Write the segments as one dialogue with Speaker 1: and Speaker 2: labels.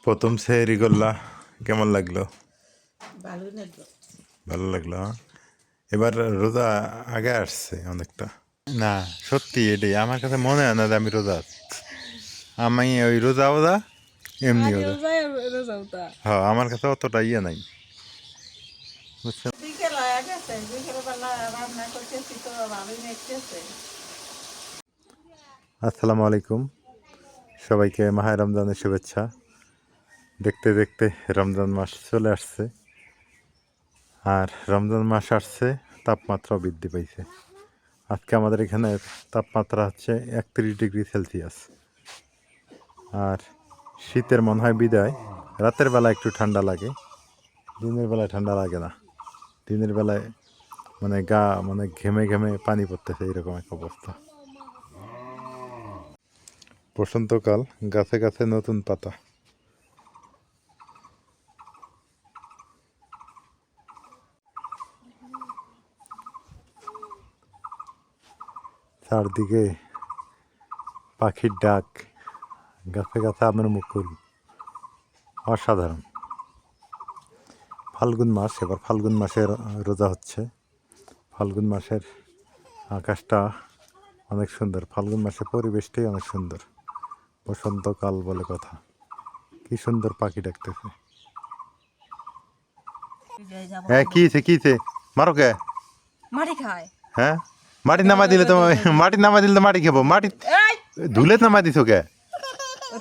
Speaker 1: প্রথম সেহরি করলা, কেমন লাগলো?
Speaker 2: ভালোই লাগলো।
Speaker 1: ভালো লাগলো, হ্যাঁ? এবার রোজা আগে আসছে অনেকটা। না, সত্যি এটাই আমার কাছে মনে হয় না যে আমি রোজা আছি। আমি ওই রোজা ওজা এমনি
Speaker 3: আগেও
Speaker 1: ওজা।
Speaker 3: যায় রোজাও তা।
Speaker 1: হ্যাঁ, আমার কাছে অতটা ইয়ে নাই, বুঝছেন?
Speaker 2: বিকেল হয়ে গেছে, বিকেলবেলা রান্না করতেছি তো ভালোই লাগতেছে।
Speaker 1: আসসালামু আলাইকুম, সবাইকে মাহে রমজানের শুভেচ্ছা। দেখতে দেখতে রমজান মাস চলে আসছে, আর রমজান মাস আসছে, তাপমাত্রাও বৃদ্ধি পাইছে। আজকে আমাদের এখানে তাপমাত্রা হচ্ছে 31 ডিগ্রি সেলসিয়াস। আর শীতের মনে হয় বিদায়, রাতের বেলা একটু ঠান্ডা লাগে, দিনের বেলায় ঠান্ডা লাগে না। দিনের বেলায় মানে গা মানে ঘেমে ঘেমে পানি পড়তেছে, এরকম এক অবস্থা। বসন্তকাল, গাছে গাছে নতুন পাতা। চারদিকে পাখির ডাক, গাছে গাছে আমের মুকুল, অসাধারণ। ফাল্গুন মাস, এবার ফাল্গুন মাসের রোজা হচ্ছে। ফাল্গুন মাসের আকাশটা অনেক সুন্দর, ফাল্গুন মাসের পরিবেশটাই অনেক সুন্দর। বসন্তকাল বলে কথা, কি সুন্দর পাখি ডাকতেছে। হ্যাঁ, কিছে মারো কে?
Speaker 3: মাটি খায়।
Speaker 1: হ্যাঁ, মাটি নামা দিলে তো মাটি নামা দিলে তো মাটি খাবো। মাটি ধুলে নামা দিছো কে?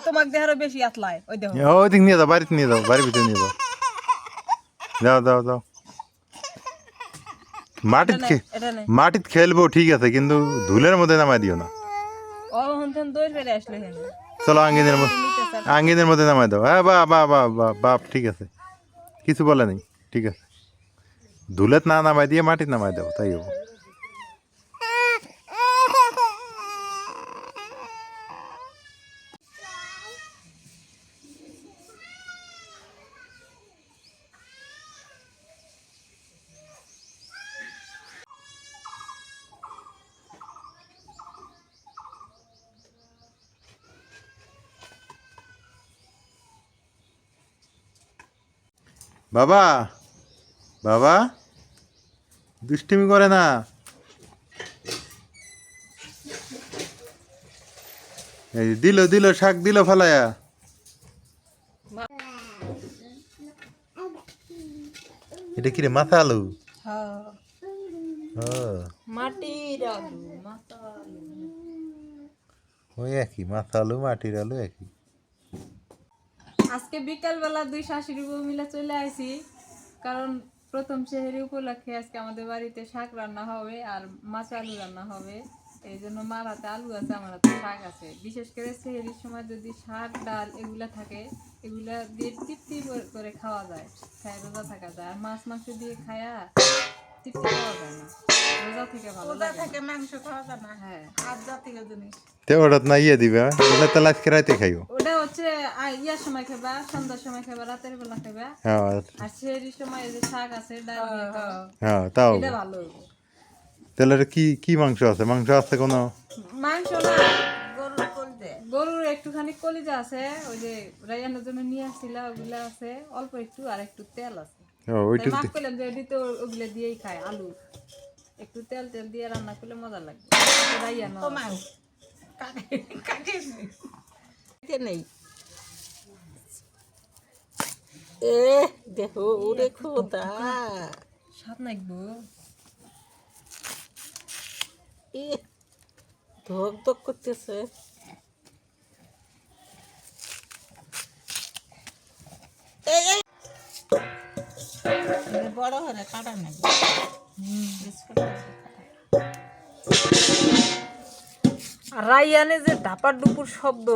Speaker 3: তোমাক দেহারও বেশি আতলায় ওই দেখো।
Speaker 1: ওই দিক নিয়ে যাও, বাড়িতে নিয়ে যাও, বাড়ির ভিতরে নিয়ে যাও। যাও যাও যাও।
Speaker 3: এটা নেই।
Speaker 1: মাটিত খেলবো ঠিক আছে, কিন্তু ধুলের মধ্যে নামাই দিও না।
Speaker 3: অহন্তন দৌড় ফেলে আসলো হেন।
Speaker 1: চলো আঙ্গিনের মধ্যে নামাই দাও। হ্যাঁ, বাপ ঠিক আছে, কিছু বলে নেই, ঠিক আছে। ধুলেত না নামাই দিয়ে মাটির নামাই দাও, তাই হবো। বাবা, বাবা দুষ্টিমি করে না। এই দিল শাক দিল ফালায়া। এটা কি রে, মাথা আলু?
Speaker 3: মাটির আলু, মাথা আলু।
Speaker 1: ওই একই, মাথা আলু মাটির আলু একই।
Speaker 3: আজকে বিকাল বেলা দুই শাশুড়ি বউ মিলে চলে আইছি, কারণ প্রথম সেহেরি উপলক্ষে আজকে আমাদের বাড়িতে শাক রান্না হবে আর মাছ আলু রান্না হবে। এই জন্য মার হাতে আলু আছে, আমার হাতে শাক আছে। বিশেষ করে সেহেরির সময় যদি শাক ডাল এগুলা থাকে, এগুলা দিয়ে তৃপ্তি করে খাওয়া যায়, খায় রোজা থাকা যায়। আর মাছ মাংস দিয়ে খায়া তৃপ্তি পাওয়া যায় না, রোজা থেকে ভালো
Speaker 2: রোজা
Speaker 3: লাগে
Speaker 2: থেকে মাংস খাওয়া যায় না।
Speaker 3: হ্যাঁ,
Speaker 2: আর জাতীয় জিনিস
Speaker 1: তে ওটা না ইয়ে দিবে, ওটা তো আজকে রাইতে খাইও।
Speaker 3: ওটা হচ্ছে ইয়ার সময় খাবা, সন্ধ্যার সময় খাবা, রাতের বেলা খাবা।
Speaker 1: হ্যাঁ
Speaker 3: আর সেহেরির সময় এই যে শাক আছে, ডাল দিয়ে খাবা,
Speaker 1: হ্যাঁ, তাও
Speaker 3: এটা ভালো হইব।
Speaker 1: তাহলে এটা কি কি মাংস আছে? মাংস আছে কোনো?
Speaker 3: মাংস না,
Speaker 2: গরুর কলজে।
Speaker 3: গরুর একটুখানি কলিজা আছে, ওই যে রাইয়ানোর জন্য নিয়ে আসছিল, ওগুলা আছে অল্প একটু, আর একটু তেল আছে।
Speaker 1: ওইটুক
Speaker 3: মাফ করলাম যে এদিকে ওগুলা দিয়েই খায়, আলু একটু তেল তেল দিয়ে রান্না করলে মজা লাগবে। রাইয়ানো
Speaker 2: তোমার কাকে নেই। এ দেখো ওরে খোদা,
Speaker 3: স্বাদ নাকবো।
Speaker 2: এ ধক ধক করতেছে। বড় হলে কাটা নেই।
Speaker 3: আর রাইয়ানে যে ধাপার ডুপুর শব্দ,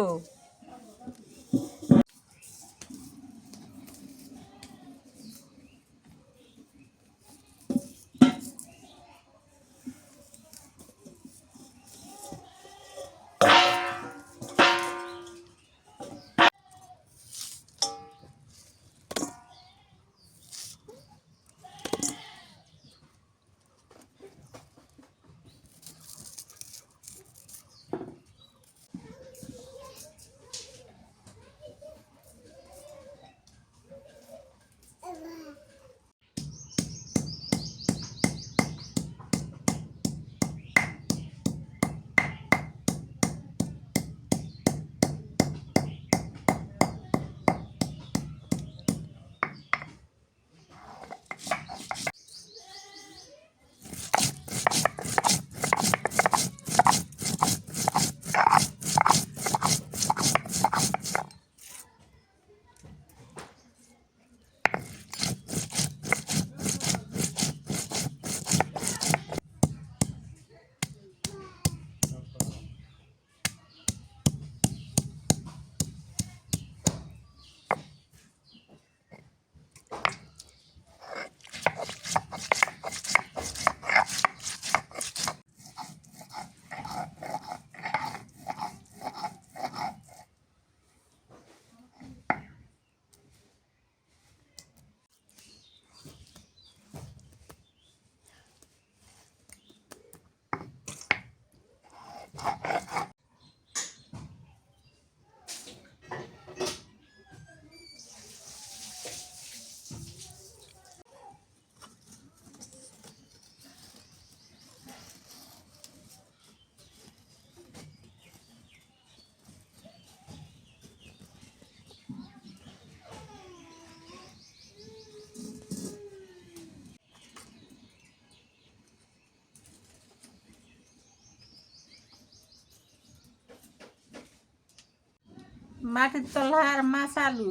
Speaker 2: মাটির তলার মাছ আলু,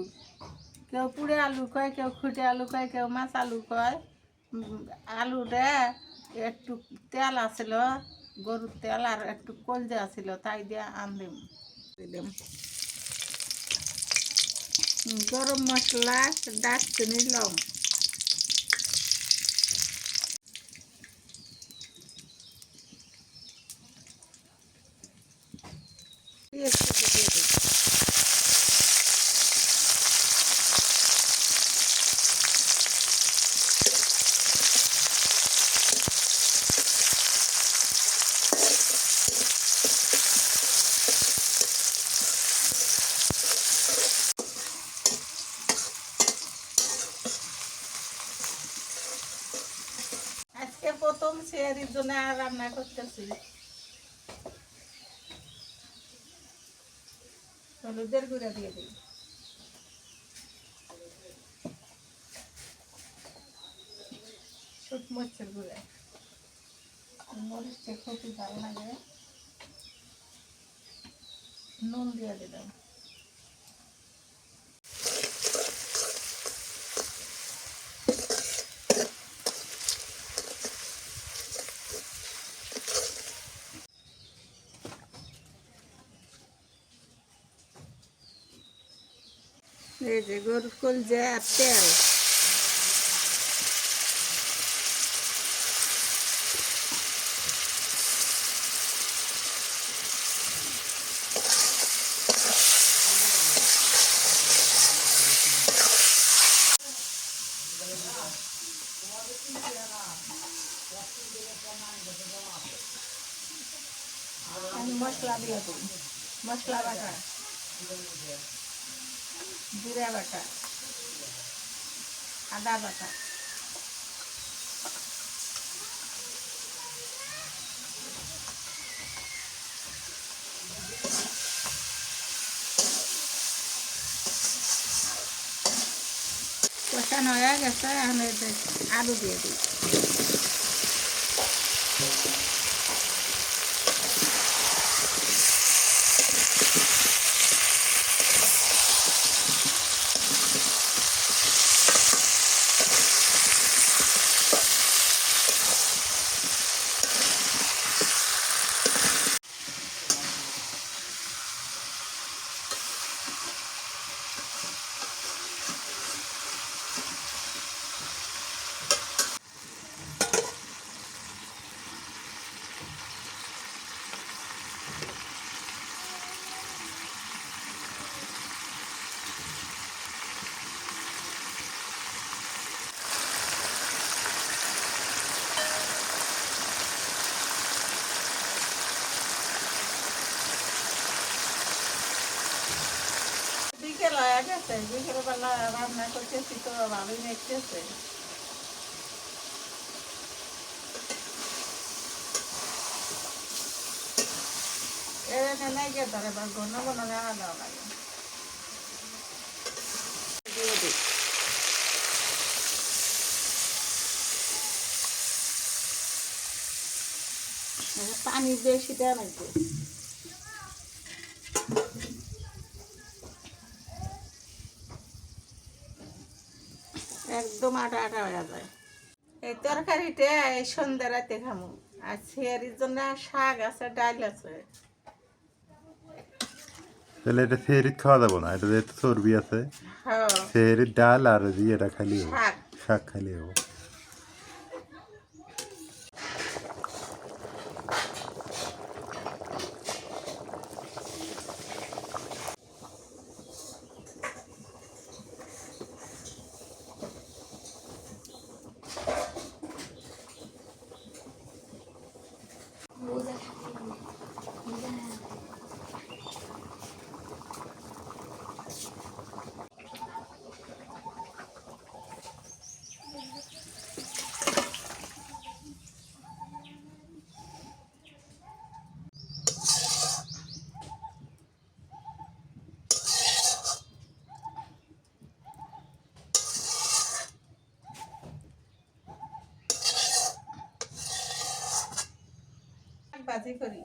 Speaker 2: কেউ পুড়ে আলু কয়, কেউ খুঁটে আলু কয়, কেউ মাছ আলু কয়। আলুটা একটু তেল আছিল, গরুর তেল আর একটু কলজা আছিল, তাই দিয়ে আনলাম দিলাম। গরম মশলা, দারচিনি, লং, পেঁয়াজ কুচি দিয়ে দিই। আজকে প্রথম শেয়ারির জন্য রান্না করতেছি। হলুদের গুঁড়া দিয়ে দিই, শুট মরিচের গুঁড়া, মরিচটা খুব ভালো লাগে, নুন দিয়ে দিলাম। এই যে গরুর কলজা আর তেল, আমি মশলা দিয়ে দিই। মশলা বাটা, জিরা বাটা, আদা বাটা, কষানো হয়ে গেছে, এখন এই যে আলু দিয়ে দিই। বিকেল হয়ে গেছে, বিকেলবেলা রান্না করতেছি তো ভালোই দেখতেছে। এনে নাই গিয়ে ধরে বা ঘন ঘন নেওয়া দেওয়া লাগে। দিয়ে দিই। পানি বেশি দেওয়া লাগবে, একদম আটা আটা হয়ে যায়। এই তরকারিটা এই সন্ধ্যা রাতে খামু। আর শেয়ারির জন্য শাক আছে, ডাল আছে।
Speaker 1: তাহলে এটা সেহরিত খাওয়া যাবো না, এটা যেহেতু চর্বি আছে,
Speaker 2: হ্যাঁ,
Speaker 1: সেহরির ডাল আর এটা খালি হবো,
Speaker 2: শাক।
Speaker 1: শাক খালি হবো। ভাজি করি।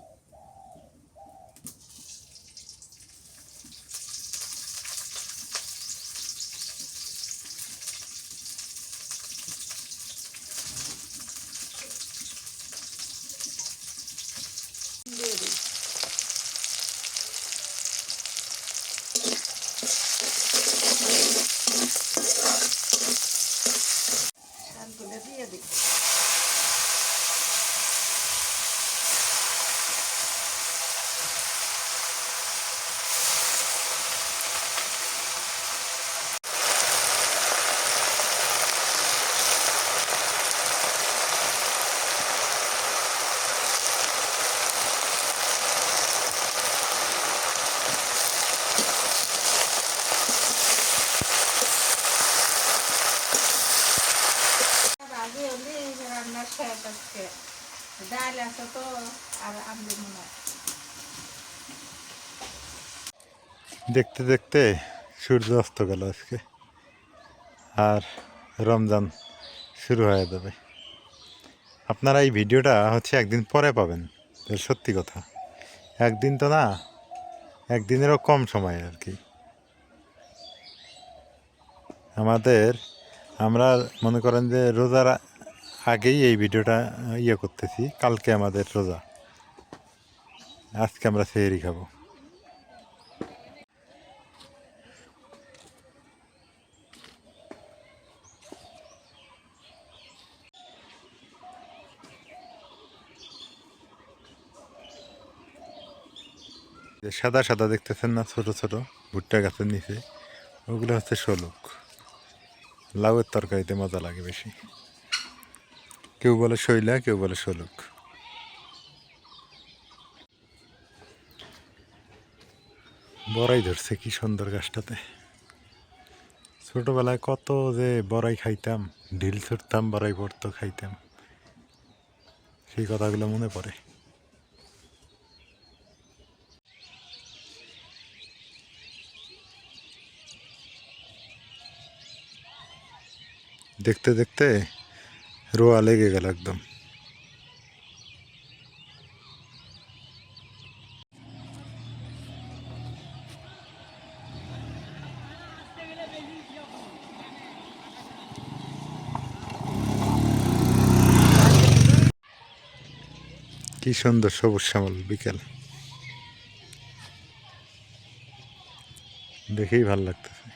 Speaker 2: ডাল আছে তো আর আমলে মনে হয়।
Speaker 1: দেখতে দেখতে সূর্য অস্ত গেল আজকে, আর রমজান শুরু হয়ে যাবে। আপনারা এই ভিডিওটা হচ্ছে একদিন পরে পাবেন, এটা সত্যি কথা। একদিন তো না, একদিনেরও কম সময় আর কি। আমরা মনে করেন যে রোজার আগেই এই ভিডিওটা ইয়ে করতেছি। কালকে আমাদের রোজা, আজকে আমরা সেহরি খাবো। যে সাদা সাদা দেখতেছেন না, ছোট ছোট ভুট্টা গাছের নিচে, ওগুলো হচ্ছে শোলক। লাউয়ের তরকারিতে মজা লাগে বেশি। কেউ বলে শৈলা, কেউ বলে শোলক। বড়াই ধরছে কি সুন্দর গাছটাতে। ছোটবেলায় কত যে বড়াই খাইতাম, ঢিল ছুটতাম, বড়াই পড়তো, খাইতাম, সেই কথাগুলো মনে পড়ে। দেখতে দেখতে রোয়া লেগে গেল একদম। কি সুন্দর সবুজ শ্যামল বিকেল, দেখেই ভাল লাগতেছে।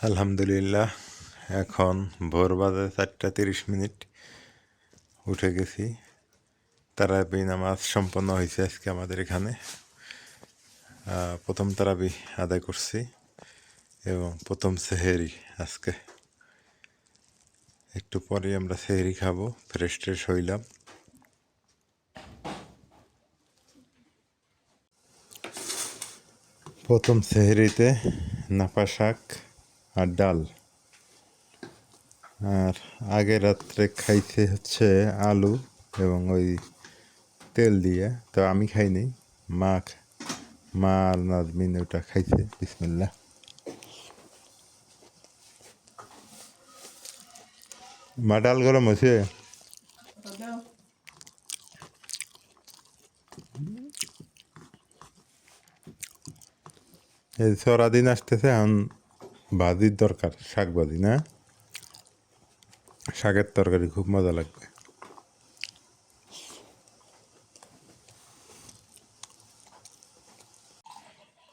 Speaker 1: আলহামদুলিল্লাহ, এখন ভোর বাজে 4:30। উঠে গেছি। তারাবি নামাজ সম্পন্ন হয়েছে আজকে আমাদের এখানে। প্রথম তারাবি আদায় করছি এবং প্রথম সেহেরি আজকে। একটু পরে আমরা সেহেরি খাবো, ফ্রেশ ট্রেশ হইলাম। প্রথম সেহেরিতে নাপা শাক আর ডাল, আর আগের রাত্রে খাইতে হচ্ছে আলু এবং ওই তেল দিয়ে। তো আমি খাইনি, মা আর নাজমিন ওটা খাইছে। বিসমিল্লাহ। মা, ডাল গরম হয়েছে? এই সরা দিন আসতেছে, এখন ভাজির দরকার, শাক ভাজি না, শাকের তরকারি খুব মজা লাগবে।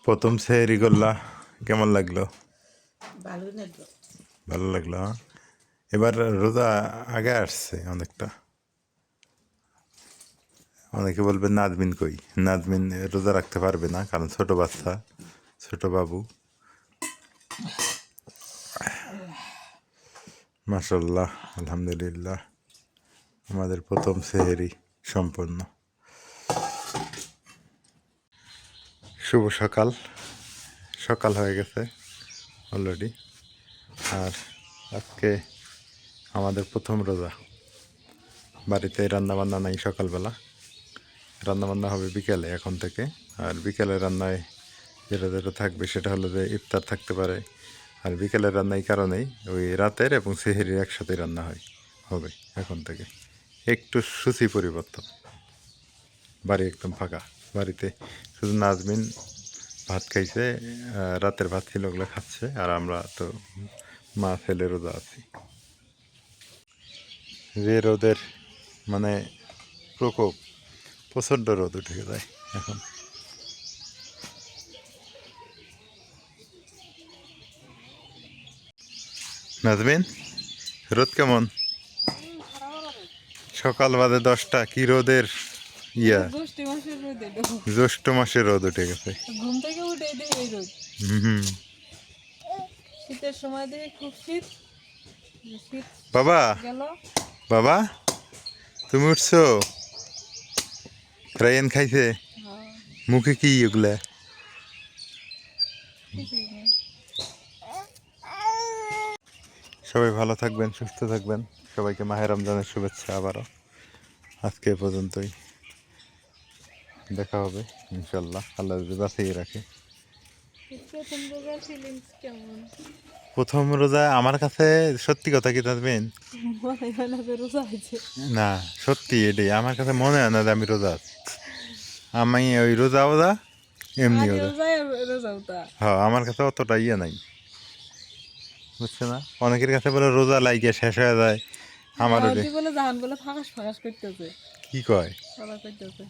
Speaker 1: প্রথম সেহরি করলা, কেমন লাগলো?
Speaker 2: ভালো লাগলো।
Speaker 1: ভালো লাগলো, হ্যাঁ? এবার রোজা আগে আসছে অনেকটা। অনেকে বলবে নাজমিন কই, নাজমিন রোজা রাখতে পারবে না, কারণ ছোট বাচ্চা, ছোট বাবু। মাশাল্লাহ, আলহামদুলিল্লাহ, আমাদের প্রথম সেহেরি সম্পন্ন। শুভ সকাল, সকাল হয়ে গেছে অলরেডি। আর আজকে আমাদের প্রথম রোজা। বাড়িতে রান্নাবান্না নাই সকালবেলা, রান্নাবান্না হবে বিকেলে এখন থেকে। আর বিকেলে রান্নায় যেটা যেটা থাকবে সেটা হলো যে ইফতার থাকতে পারে। আর বিকেলের রান্না এই কারণেই, ওই রাতের এবং সেহেরির একসাথে রান্না হবে এখন থেকে। একটু সূচি পরিবর্তন। বাড়ি একদম ফাঁকা, বাড়িতে শুধু নাজমিন ভাত খাইছে, রাতের ভাত ছিল ওগুলো খাচ্ছে, আর আমরা তো মা ছেলে রোজা আছি। যে রোদের মানে প্রকোপ, প্রচণ্ড রোদ উঠে যায় এখন। নাজমিন, রোদ কেমন? সকাল বাজে 10টা, কি রোদের ইয়া! জ্যৈষ্ঠ মাসের রোদ উঠে গেছে।
Speaker 3: ঘুম থেকে উঠে দেখি এই রোদ।
Speaker 1: হুম।
Speaker 3: শীতের সময় দেখে খুব শীত
Speaker 1: বাবা,
Speaker 3: গেল।
Speaker 1: বাবা, তুমি উঠছো? রায়ান খাইছে? মুখে কি এগুলা?
Speaker 3: কিছুই নেই।
Speaker 1: সবাই ভালো থাকবেন, সুস্থ থাকবেন। সবাইকে মাহে রমজানের শুভেচ্ছা আবারও। আজকে এ পর্যন্তই, দেখা হবে ইনশাল্লাহ, আল্লাহ যদি বাঁচিয়ে রাখে।
Speaker 3: প্রথম রোজার ফিলিংস কেমন?
Speaker 1: প্রথম রোজা আমার কাছে সত্যি কথা কি জানবেন,
Speaker 3: মনে হয় না যে রোজা হয়েছে।
Speaker 1: না সত্যি এটাই আমার কাছে মনে হয় না যে আমি রোজা আছি। আমি ওই রোজা ওজা এমনি
Speaker 3: আগে
Speaker 1: ওজা,
Speaker 3: রোজায় রোজা হতা।
Speaker 1: হ্যাঁ আমার কাছে অতটা ইয়ে নাই, বুঝছে না? অনেকের কাছে বলে রোজা লাইগে শেষ হয়ে যায়, আমার ওটা
Speaker 3: বলে জাহান বলে ফাঁকাস ফাঁকাস করতেছে,
Speaker 1: কি কয়।
Speaker 3: সবাই করতেছে।